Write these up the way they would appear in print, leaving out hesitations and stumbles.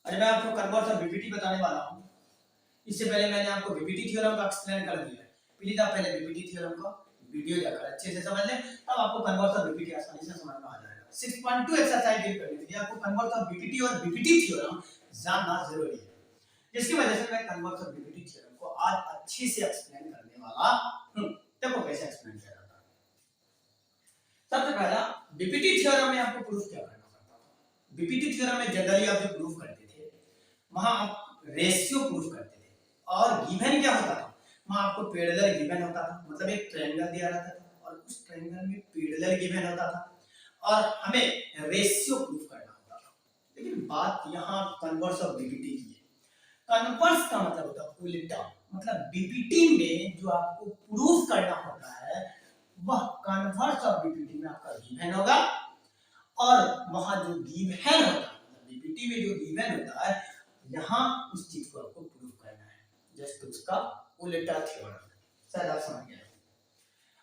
आज मैं आपको कन्वर्स ऑफ बीपीटी बताने वाला हूँ। इससे पहले मैंने आपको बीपीटी थ्योरम का एक्सप्लेन कर दिया है। प्लीज आप पहले बीपीटी थ्योरम का वीडियो देखकर अच्छे से समझ लें, तब आपको कन्वर्स ऑफ बीपीटी आसानी से समझ में आ जाएगा। 6.2 एक्सरसाइज डील करने के लिए आपको कन्वर्स ऑफ बीपीटी और बीपीटी थ्योरम जानना जरूरी है, जिसकी वजह से मैं कन्वर्स ऑफ बीपीटी थ्योरम को आज अच्छे से एक्सप्लेन करने वाला हूँ। देखो कैसे एक्सप्लेन किया जाता है। सबसे पहला बीपीटी थ्योरम में आपको प्रूफ क्या करना पड़ता था। बीपीटी थ्योरम में जनरली आप जो प्रूफ करते थे वहां आप रेशियो प्रूफ करते थे, और गिवन क्या होता था, वहां आपको पैरेलल गिवन होता था, मतलब एक ट्रायंगल दिया रहता था और उस ट्रायंगल में पैरेलल गिवन होता था और हमें रेशियो प्रूफ करना होता था। लेकिन बात यहाँ कन्वर्स ऑफ बीपीटी की है। कन्वर्स का मतलब होता है उल्टा, मतलब बीपीटी में जो आपको प्रूफ करना होता है वह कन्वर्स ऑफ बीपीटी में आपका गिवन होगा, और वहां जो गिवन होता है बीपीटी में जो गिवन होता है यहाँ उस चीज को आपको प्रूव करना है, जस्ट उसका उल्टा थ्योरम। शायद आप समझ गए।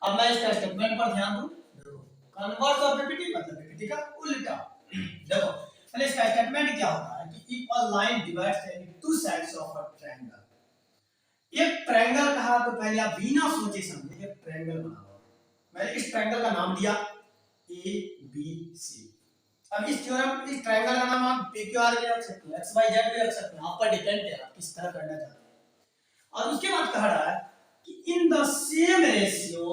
अब मैं इसका स्टेटमेंट पर ध्यान दूं। देखो कन्वर्स ऑफ बीपीटी मतलब बीपीटी का उल्टा। देखो पहले इसका स्टेटमेंट क्या होता है कि if a line divides any two sides of a triangle. एक ट्रायंगल कहा तो पहले आप बिना सोचे समझे एक ट्रायंगल बनाओ। मैंने इस ट्रायंगल का नाम दिया ए बी सी। अब इस थ्योरम इस ट्रायंगल का नाम आप PQR भी रख सकते हैं, एक्स वाई जेड भी रख सकते हैं, आप पर डिपेंड है आप किस तरह करना चाहते हैं। और उसके बाद कह रहा है कि in the same ratio,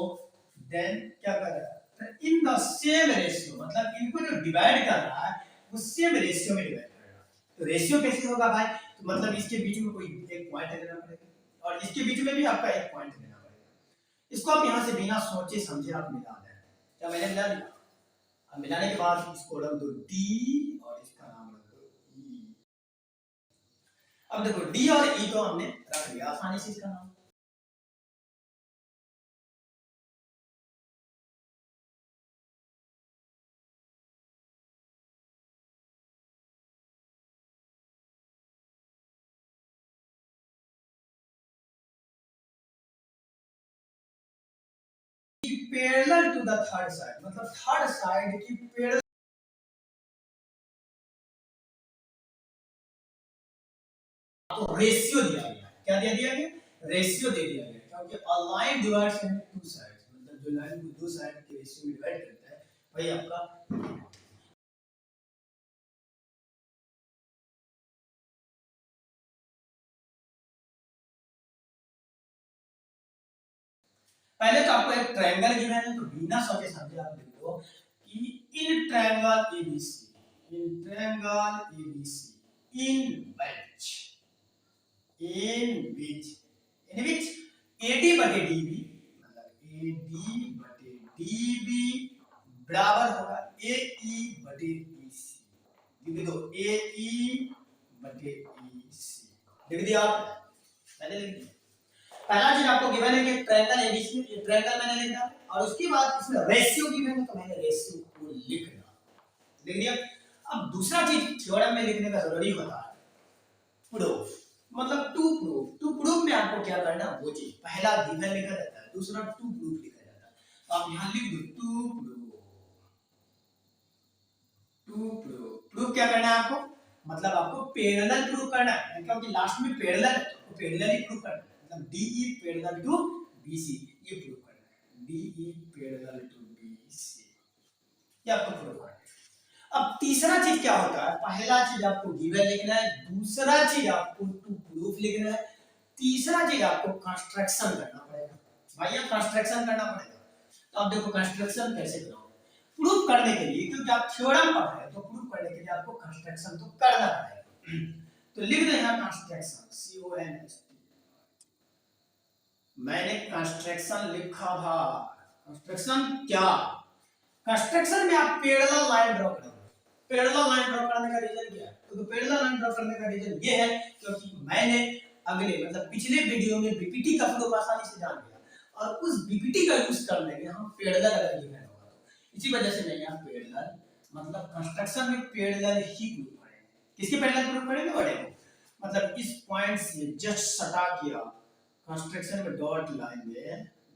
then क्या कर रहा है, इन द सेम रेशियो मतलब इनको जो डिवाइड कर रहा है वो सेम रेशियो में डिवाइड कर रहा है। तो रेशियो कैसे होगा भाई, तो मतलब इसके बीच में कोई एक पॉइंट लेना पड़ेगा और इसके बीच में भी आपका एक पॉइंट लेना पड़ेगा। इसको आप यहां से बिना सोचे समझे आप मिला दें। क्या मैंने मिला दिया। अब मिलाने के बाद इसको रख दो D और इसका नाम रख दो E। अब देखो D और E को हमने रख दिया आसानी से इसका नाम। Parallel to the third side, मतलब थर्ड साइड की पैरेलल तो रेशियो दिया गया। क्या दिया दिया गया, रेशियो दे दिया गया, क्योंकि a line divides into two sides, मतलब जो लाइन को दो साइड के रेशियो में डिवाइड करता है वही आपका। पहले तो आपको एक ट्रायंगल गिवन है, तो बिना सोचे समझे आप लिख दो कि in triangle ABC, in triangle ABC in which AD बटे DB, मतलब AD बटे DB बराबर होगा AE बटे EC। लिख दो AE बटे EC, लिख दिया आप, मैंने लिख दिया। पहला चीज आपको गिवन है कि ट्रायंगल एबीसी, ये ट्रायंगल मैंने लिखा और उसके बाद इसमें रेशियो गिवन है तो मैंने रेशियो को लिख दिया। अब दूसरा चीज थ्योरम में लिखने का जरूरी होता है प्रूफ, मतलब टू प्रूफ में आपको क्या करना है वो चीज। पहला गिवन लिखा जाता है, दूसरा टू प्रूफ लिखा जाता है। तो आप यहां लिख दो टू प्रूफ। प्रूफ क्या करना है आपको, मतलब आपको पैरेलल प्रूफ करना है, क्योंकि लास्ट में पैरेलल है तो पैरेलल ही प्रूफ करना है। मतलब DE पैरेलल टू BC ये प्रूफ करना है, DE पैरेलल टू BC ये आपको प्रूफ करना है। अब तीसरा चीज क्या होता है, पहला चीज आपको गिवन लिखना है, दूसरा चीज आपको टू प्रूफ लिखना है, तीसरा चीज आपको कंस्ट्रक्शन करना पड़ेगा। भैया कंस्ट्रक्शन करना पड़ेगा। तो अब देखो कंस्ट्रक्शन कैसे करोगे। प्रूफ करने के लिए, क्योंकि आप थ्योरम पढ़ रहे हैं तो प्रूफ करने के लिए आपको कंस्ट्रक्शन तो करना पड़ेगा। तो लिख दे यहां कंस्ट्रक्शन CONST। मैंने कंस्ट्रक्शन लिखा था। कंस्ट्रक्शन क्या, कंस्ट्रक्शन में आप पैरेलल लाइन ड्रॉ करोगे। पैरेलल लाइन ड्रॉ करने का रीजन क्या है, तो पैरेलल लाइन ड्रॉ करने का रीजन ये है क्योंकि मैंने अगले मतलब पिछले वीडियो में बीपीटी का प्रूफ आसानी से जान गया और उस बीपीटी का यूज कर लेंगे हम पैरेलल अगर गिवन होगा तो। इसी वजह से मैंने यहां पैरेलल मतलब कंस्ट्रक्शन में पैरेलल ही प्रूफ करेंगे। किसके पैरेलल प्रूफ करेंगे, बड़े को, मतलब इस पॉइंट से जस्ट सटा किया कंस्ट्रक्शन में डॉट लाएंगे,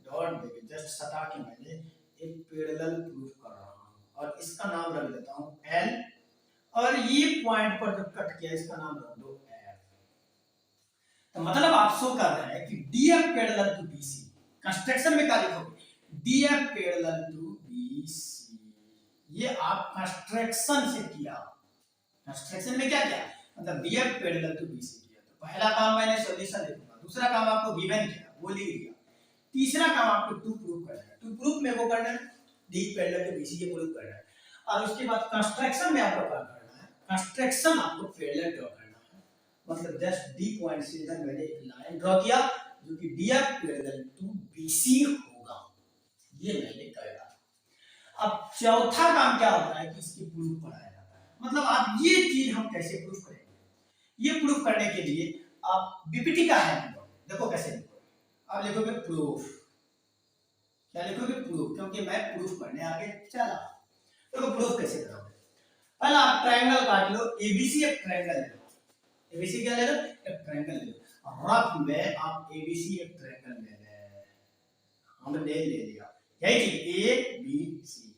डॉट देके जस्ट सटा के मैंने एक पैरेलल प्रूफ कर रहा हूं और इसका नाम रख देता हूं L और ये पॉइंट पर जो कट किया इसका नाम रख दो एफ। तो मतलब आप शो कर रहे हैं कि D F parallel to B C. Construction में क्या लिखोगे, D F parallel to B C. ये आप कंस्ट्रक्शन से किया, कंस्ट्रक्शन में क्या किया, मतलब D F parallel to B C किया। तो पहला काम मैंने सॉल्यूशन लिखूंगा, दूसरा काम आपको गिवन किया वो लिख दिया, तीसरा काम आपको टू प्रूफ करना है। टू प्रूफ में वो करना है D parallel to B C ये प्रूफ करना है। और उसके बाद कंस्ट्रक्शन में आपको क्या करना है, कंस्ट्रक्शन आपको पैरेलल ड्रॉ करना है। मतलब जस्ट डी पॉइंट से इधर मैंने एक लाइन ड्रॉ किया जो कि D F parallel to B C होगा, ये मैंने करा। अब चौथा काम क्या होता है कि इसकी प्रूफ पढ़ाया जाता है। मतलब आप ये चीज हम कैसे प्रूफ करेंगे, ये प्रूफ करने के लिए आप बीपीटी का हेल्प लो। देखो कैसे लिखोगे, आप लिखोगे प्रूफ, क्या लिखोगे प्रूफ, क्योंकि मैं प्रूफ करने आगे चला। देखो प्रूफ कैसे करोगे, पहला आप ट्रायंगल काट लो, एबीसी एक ट्रायंगल ले लो। एबीसी क्या ले लो, एक ट्रायंगल ले लो। रफ में आप एबीसी एक ट्रायंगल ले ले, हमने ले लिया, यही चीज ए बी सी,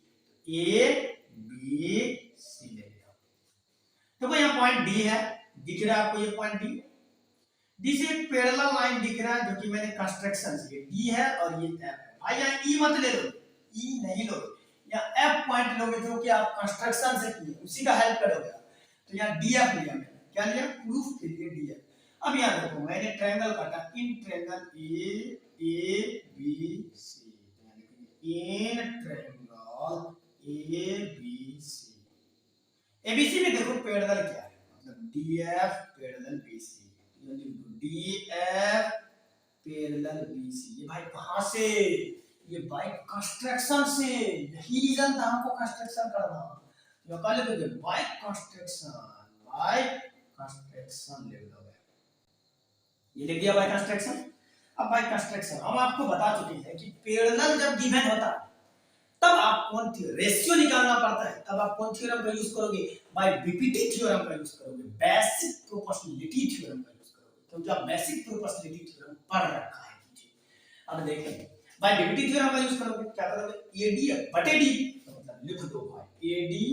ए बी सी ले लिया। देखो यहाँ पॉइंट डी है, दिख रहा है आपको ये पॉइंट डी, डी से एक पैरेलल लाइन दिख रहा है जो कि मैंने कंस्ट्रक्शन से, डी है और ये एफ है। भाई यहाँ ई मत ले लो, ई नहीं लो, यहाँ एफ पॉइंट लोगे जो कि आप कंस्ट्रक्शन से किए उसी का हेल्प करोगे। तो यहाँ डी एफ लिया मैंने, क्या लिया, प्रूफ के लिए डी एफ। अब यहाँ देखो मैंने ट्रायंगल काटा, in triangle A B C, in triangle A B C. ABC में देखो पैरेलल क्या है, मतलब D F parallel B C, D F parallel B C. ये भाई कहां से, ये भाई कंस्ट्रक्शन से, यही रीजन था हमको कंस्ट्रक्शन करना। जो कल लिखोगे बाय कंस्ट्रक्शन, बाय कंस्ट्रक्शन लिख दोगे, ये लिख दिया बाय कंस्ट्रक्शन। अब बाय कंस्ट्रक्शन हम आपको बता चुके हैं कि पैरेलल जब गिवन होता है तब आप कौन रेशियो निकालना पड़ता है, तब आप कौन थ्योरम का यूज करोगे, बाय बीपीटी थ्योरम का यूज करोगे, बेसिक प्रोपोर्शनलिटी थ्योरम का यूज करोगे, क्योंकि आप बेसिक प्रोपोर्शनलिटी थ्योरम पढ़ रखा है। अब देखें बाय बीपीटी थ्योरम का यूज करोगे, क्या करोगे, एडी बटे डी, मतलब लिख दो भाई एडी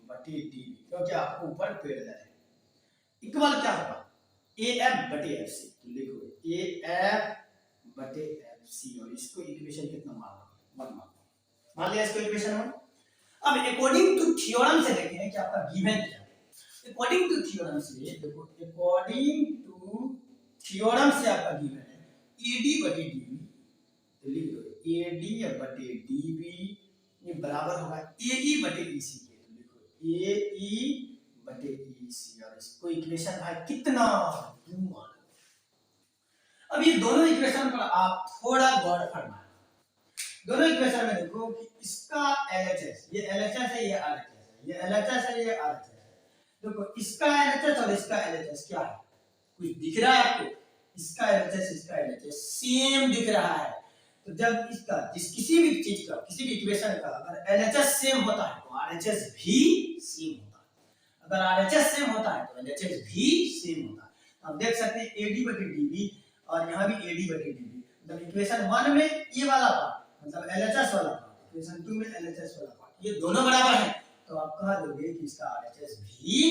बटे डी, क्योंकि आपको ऊपर पैरेलल है। इक्वल क्या होगा, एएफ बटे एफसी, तो लिखो एएफ बटे एफसी, और इसको इक्वेशन कितना मानना, 1 मान लिया इसको इक्वेशन 1। अब अकॉर्डिंग टू थ्योरम से देखें कि आपका गिवन क्या है। अकॉर्डिंग टू थ्योरम से देखो, अकॉर्डिंग टू थ्योरम से आपका गिवन है एडी बटे डीबी, तो लिख दो एडी बटे डीबी ये बराबर होगा एई बटे ईसी के, तो लिखो एई बटे ईसी, और इसको इक्वेशन भाई कितना 2 मान। अब ये दोनों इक्वेशन पर आप थोड़ा गौर फरमाएं। दोनों इक्वेशन में देखो कि इसका एलएचएस, ये एलएचएस है, ये आरएचएस है, ये एलएचएस है, ये आरएचएस है। देखो इसका एलएचएस और इसका एलएचएस क्या है, कुछ दिख रहा है आपको, इसका एलएचएस इसका एलएचएस सेम दिख रहा है। तो जब इसका किसी भी चीज का, किसी भी इक्वेशन का अगर एलएचएस सेम होता है तो आरएचएस भी सेम होता है, अगर आरएचएस सेम होता है तो एलएचएस भी सेम होता है। आप देख सकते हैं एडी बटे डीबी और यहाँ भी एडी बटे डीबी, मतलब इक्वेशन 1 में ये वाला पार्ट मतलब एलएचएस वाला पार्ट, इक्वेशन 2 में एलएचएस वाला पार्ट, ये दोनों बराबर है, तो आप कह दोगे कि इसका आरएचएस भी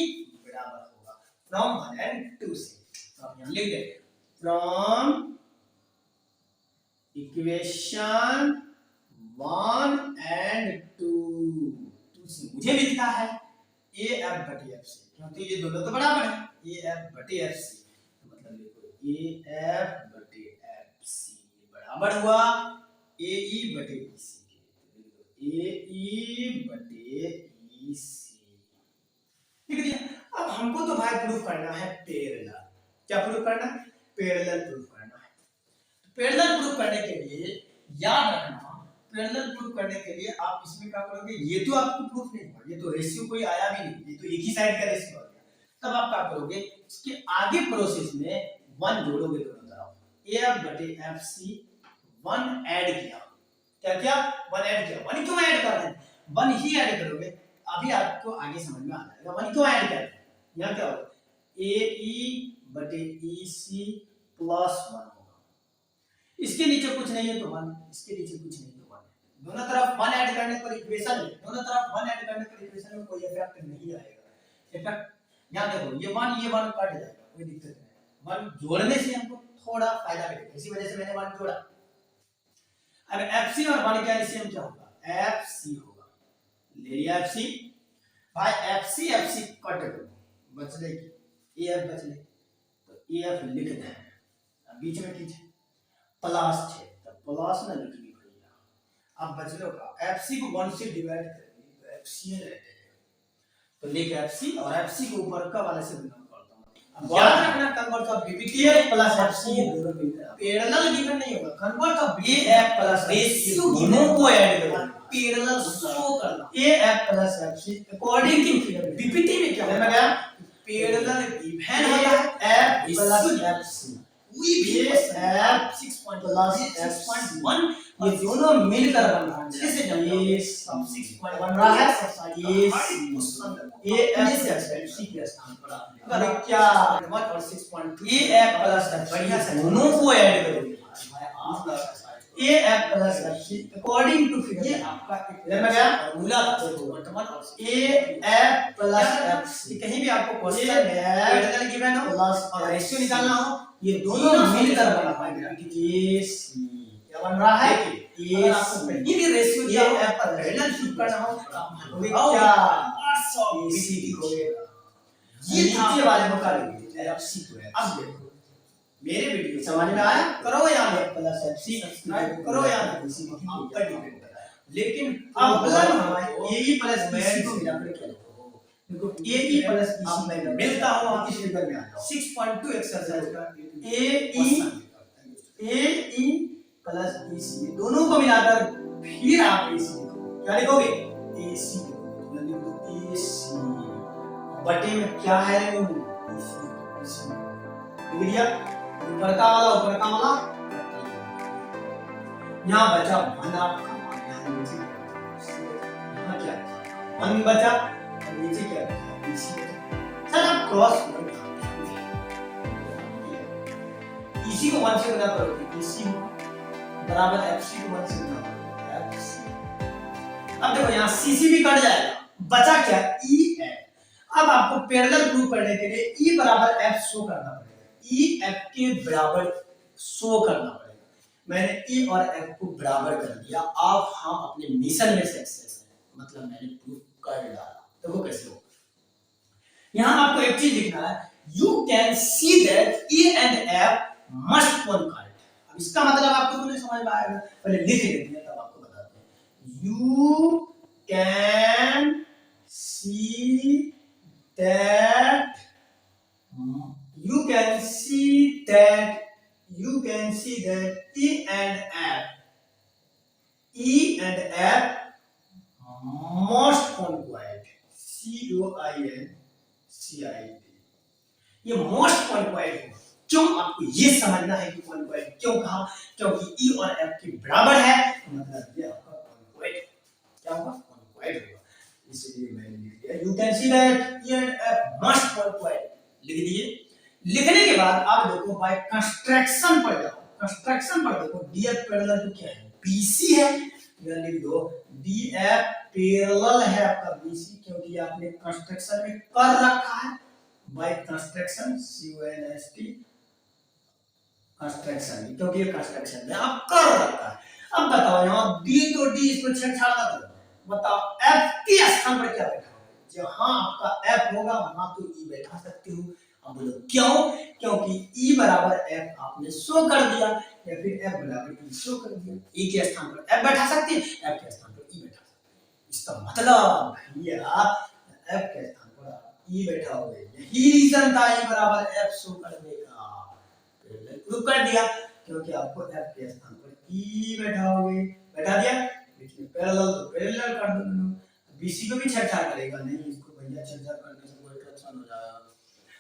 बराबर होगा फ्रॉम 1 एंड 2 से। तो आप यहां लिख दें फ्रॉम इक्वेशन 1 एंड 2 से मुझे मिलता है एएफ बटे एफ सी, क्योंकि ये दोनों तो बराबर है, एएफ बटे एफ सी, मतलब लिखो एएफ बटे एफ सी बराबर हुआ एई बटे ईसी के, एई बटे ईसी लिख दिया। अब हमको तो भाई प्रूफ करना है पैरेलल, क्या प्रूफ करना है, पैरेलल प्रूफ करना है। तो पैरेलल प्रूफ करने के लिए याद रखना, पैरेलल प्रूफ करने के लिए आप इसमें क्या करोगे, ये तो आपको प्रूफ नहीं होगा, ये तो रेशियो कोई आया भी नहीं, ये तो एक ही साइड का रेशियो आ गया। तब आप क्या करोगे, इसके आगे प्रोसेस में 1 जोड़ोगे दोनों तरफ, एएफ बटे एफसी 1 ऐड किया, क्या किया 1 ऐड किया। 1 क्यों ऐड कर रहे हैं, 1 ही ऐड करोगे, अभी आपको आगे समझ में आ जाएगा 1 क्यों ऐड कर रहे हैं। यहाँ क्या होगा एई बटे ईसी प्लस 1 होगा, इसके नीचे कुछ नहीं है तो 1, इसके नीचे कुछ नहीं तो 1, दोनों तरफ 1 ऐड करने पर इक्वेशन में, दोनों तरफ 1 ऐड करने पर इक्वेशन में कोई इफेक्ट नहीं आएगा, इफेक्ट यहाँ देखो ये 1 कट जाएगा, कोई दिक्कत नहीं। 1 जोड़ने से हमको थोड़ा फायदा मिलेगा, इसी वजह से मैंने 1 जोड़ा। अब FC और 1 का एलसीएम क्या होगा? FC होगा। ले लिया FC भाई, FC कट करो, बचले AF बचले, तो AF लिख दें। अब बीच में कीजिए प्लस है, तो प्लस ना लिखनी पड़ेगा। अब बचले का FC को 1 से डिवाइड करेंगे तो FC रहते हैं, तो लिख FC और FC को ऊपर का वाले से गुणा करता हूं। अब याद रखना convert of BPT plus FC दोनों मिलकर पैरेलल गिवन नहीं होगा, convert of AF plus ratio दोनों को ऐड करना, पैरेलल शो करना। AF plus FC according to figure BPT में क्या होगा? पैरेलल गिवन होता है F प्लस FC, कोई भी F 6 प्लस F6.1 ये दोनों मिलकर बन रहा है। जैसे ये सब 6.1 बन रहा है, ये FC के स्थान पर अगर क्या 1 और 6.2 AF प्लस FC बढ़िया से दोनों को ऐड करोगे AF plus FC according to figure, ये आपका इधर में गया फॉर्मूला था। AF प्लस FC कहीं भी आपको क्वेश्चन में पैरेलल गिवन हो प्लस और रेशियो निकालना हो, ये दोनों मिलकर बना पाएगा। ये क्या बन रहा है? ये ये भी रेशियो दिया है पर पैरेलल शूट करना हो तो क्या 800 BCD हो गया। ये नीचे वाले को कर लीजिए FC को है। अब देखो मेरे वीडियो समझ में आया? करो याद प्लस FC सब्सक्राइब करो याद BCD आपका डिपेंड है, लेकिन अब अगर हमारे AE प्लस BC को मिलाकर क्या देखो AE प्लस BC में मिलता हो, आप इस फिगर में आ जाओ 6.2 एक्सरसाइज का AE प्लस BC दोनों को मिलाकर फिर आप AC लिखो, क्या लिखोगे? AC लिखो, AC बटे में क्या है? AC लिख दिया, ऊपर का वाला यहाँ बचा 1 आपका, यहाँ क्या 1 बचा और नीचे क्या बचा? BC। सर आप क्रॉस इसी को 1 से गुना करोगे BC बराबर FC को 1 से गुना करोगे FC। अब देखो यहाँ CC भी कट जाएगा, बचा क्या? EF। अब आपको पैरेलल प्रूव करने के लिए E बराबर F शो करना पड़ेगा, EF के बराबर शो करना पड़ेगा। मैंने E और F को बराबर कर दिया, अब हम अपने मिशन में सक्सेस हैं, मतलब मैंने प्रूव कर डाला। देखो कैसे हो, यहाँ आपको एक चीज लिखना है, you can see that E and F must concurrent। अब इसका मतलब आपको तो नहीं समझ में आएगा, पहले लिख लेते हैं तब आपको बताते हैं। You can see that E and F most conjoint, COINCIT, ये मोस्ट कॉन्क्वाइट होगा। क्यों आपको ये समझना है कि कॉन्क्वाइट क्यों कहा? क्योंकि E और F के बराबर है, मतलब ये आपका कॉन्क्वाइट क्या होगा? कॉन्क्वाइट होगा। इसलिए मैंने लिख दिया you can see that E and F must कॉन्क्वाइट, लिख दिए। लिखने के बाद आप देखो बाय कंस्ट्रक्शन पर जाओ, कंस्ट्रक्शन पर देखो DF पैरेलल टू क्या है? BC है, यहां लिख दो DF पैरेलल है आपका BC, क्योंकि आपने कंस्ट्रक्शन में कर रखा है बाय कंस्ट्रक्शन CONST कंस्ट्रक्शन, क्योंकि ये कंस्ट्रक्शन में आप कर रखा है। अब बताओ यहाँ D तो D, इसको छेड़छाड़ मत करो, बताओ F के स्थान पर क्या बैठा होगा? जहां आपका F होगा वहां तो E बैठा सकते हो। अब बोलो क्यों? क्योंकि E बराबर F आपने शो कर दिया, या फिर F बराबर E शो कर दिया। E के स्थान पर F बैठा सकते हैं, F के स्थान पर E बैठा सकते हैं। इसका मतलब भैया F के स्थान पर E बैठा होगा, यही रीजन था E बराबर F शो करने का। प्रूव कर दिया, क्योंकि आपको F के स्थान पर E बैठा होगा, बैठा दिया। बीच में पैरेलल तो पैरेलल कर दो, BC को भी छेड़छाड़ करेगा नहीं, इसको भैया छेड़छाड़ करने से कोई नुकसान हो जाएगा।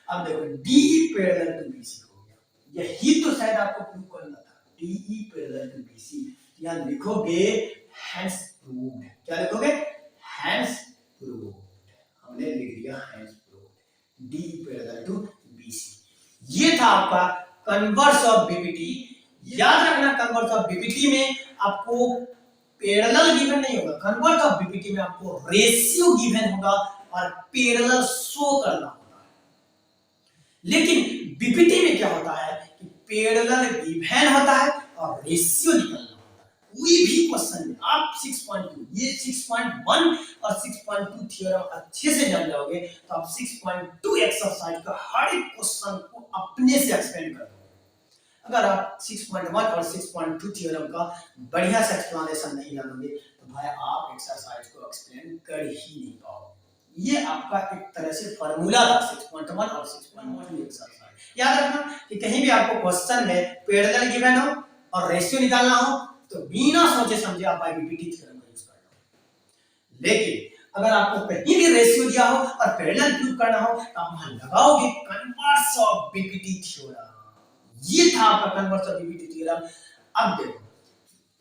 अब देखो DE पैरेलल टू BC हो गया, यही तो शायद आपको प्रूव करना था, DE पैरेलल टू BC। यहां लिखोगे हैंस प्रूव्ड, क्या लिखोगे? हैंस प्रूव्ड, हमने लिख दिया hence proved DE parallel to BC। ये था आपका कन्वर्स ऑफ BPT। याद रखना कन्वर्स ऑफ BPT में आपको पैरेलल गिवन नहीं होगा, कन्वर्स ऑफ BPT में आपको रेशियो गिवन होगा, और पैरेलल शो करना होता है। लेकिन बीपीटी में क्या होता है कि पैरेलल गिवन होता है और रेशियो निकालना होता है। कोई भी क्वेश्चन में आप 6.2 ये 6.1 और 6.2 थ्योरम अच्छे से जान जाओगे तो आप 6.2 एक्सरसाइज का हर एक क्वेश्चन को अपने से एक्सप्लेन कर दोगे। अगर आप 6.1 और 6.2 थ्योरम का बढ़िया से एक्सप्लेनेशन नहीं जानोगे तो भाई आप एक्सरसाइज को एक्सप्लेन कर ही नहीं पाओगे। ये आपका एक तरह से फार्मूला था 6.1 और 6.2 एक्सरसाइज। याद रखना कि कहीं भी आपको क्वेश्चन में पैरेलल गिवन हो और रेशियो निकालना हो तो बिना सोचे समझे आप बीपीटी थ्योरम का यूज करना। लेकिन अगर आपको कहीं भी रेशियो दिया हो और पैरेलल प्रूव करना हो तो आप वहां लगाओगे कन्वर्स ऑफ बीपीटी थ्योरम। ये था आपका कन्वर्स ऑफ बीपीटी थ्योरम। अब देखो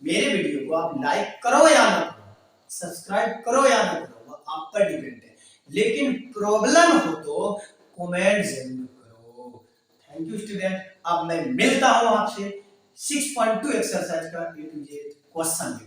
मेरे वीडियो को आप लाइक करो या ना करो, सब्सक्राइब करो या ना करो, वो आप पर डिपेंड है, लेकिन प्रॉब्लम हो तो कमेंट जरूर करो। Thank you student. अब मैं मिलता हूं आपसे 6.2 एक्सरसाइज का A to Z क्वेश्चन